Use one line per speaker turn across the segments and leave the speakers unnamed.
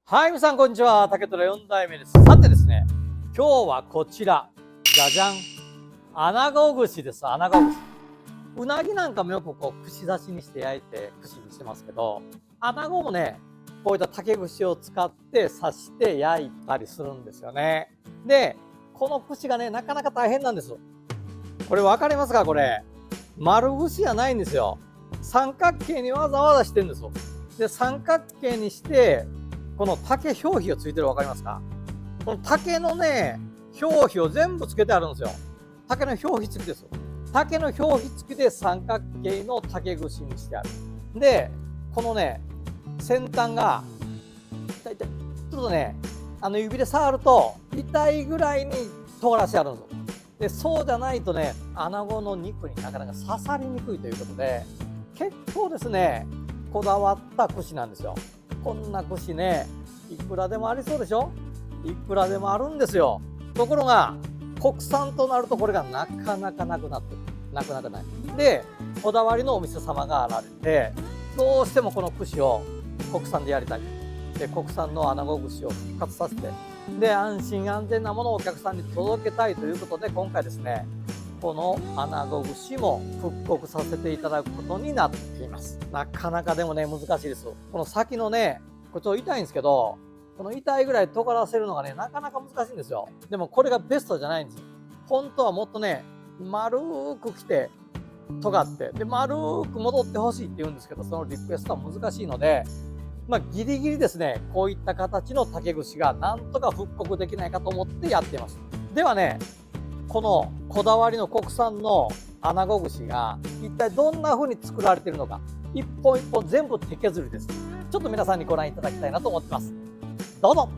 はい、皆さんこんにちは。竹虎4代目です。さてですね、今日はこちら、じゃじゃん。穴子串です。穴子串。うなぎなんかもよくこう串刺しにして焼いて串にしてますけど、穴子もね、こういった竹串を使って刺して焼いたりするんですよね。で、この串がね、なかなか大変なんです。これ分かりますか？これ丸串じゃないんですよ。三角形にわざわざしてるんですよ。で、三角形にしてこの竹表皮がついてる、分かりますか？この竹のね、表皮を全部つけてあるんですよ。竹の表皮付きですよ。竹の表皮付きで三角形の竹串にしてある。で、このね、先端が痛い痛い、ちょっとね、指で触ると痛いぐらいに尖らしてあるんですよ。で、そうじゃないとね、穴子の肉になかなか刺さりにくいということで、結構ですね、こだわった串なんですよ。こんな串ね、いくらでもありそうでしょ？いくらでもあるんですよ。ところが、国産となるとこれがなかなかなくなってる。なかなかない。で、こだわりのお店様があられて、どうしてもこの串を国産でやりたい。で、国産の穴子串を復活させて、で、安心安全なものをお客さんに届けたいということで、今回ですね、この穴子串も復刻させていただくことになっています。なかなかでもね、難しいです。この先のね、これちょっと痛いんですけど、この痛いぐらい尖らせるのがね、なかなか難しいんですよ。でもこれがベストじゃないんです。本当はもっとね、丸く来て、尖って、で、丸く戻ってほしいって言うんですけど、そのリクエストは難しいので、ギリギリですね、こういった形の竹串がなんとか復刻できないかと思ってやっています。ではね、このこだわりの国産の穴子串が一体どんな風に作られているのか、一本一本全部手削りです。ちょっと皆さんにご覧いただきたいなと思ってます。どうぞ。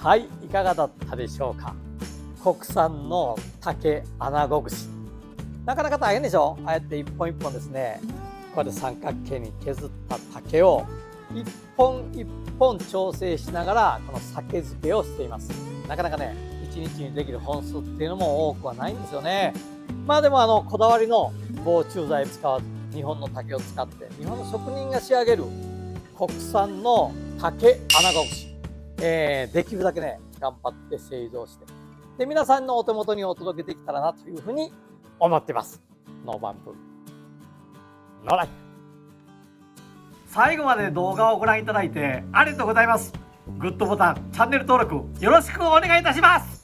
はい、いかがだったでしょうか。国産の竹穴子串。なかなか大変でしょ？ああやって一本一本ですね、こうやって三角形に削った竹を一本一本調整しながらこの酒漬けをしています。なかなかね、一日にできる本数っていうのも多くはないんですよね。でもこだわりの防虫剤を使わず、日本の竹を使って日本の職人が仕上げる国産の竹穴子串。できるだけね、頑張って製造して、で、皆さんのお手元にお届けできたらなというふうに思ってます。ノーバンプノーライフ。最後まで動画をご覧いただいてありがとうございます。グッドボタン、チャンネル登録よろしくお願いいたします。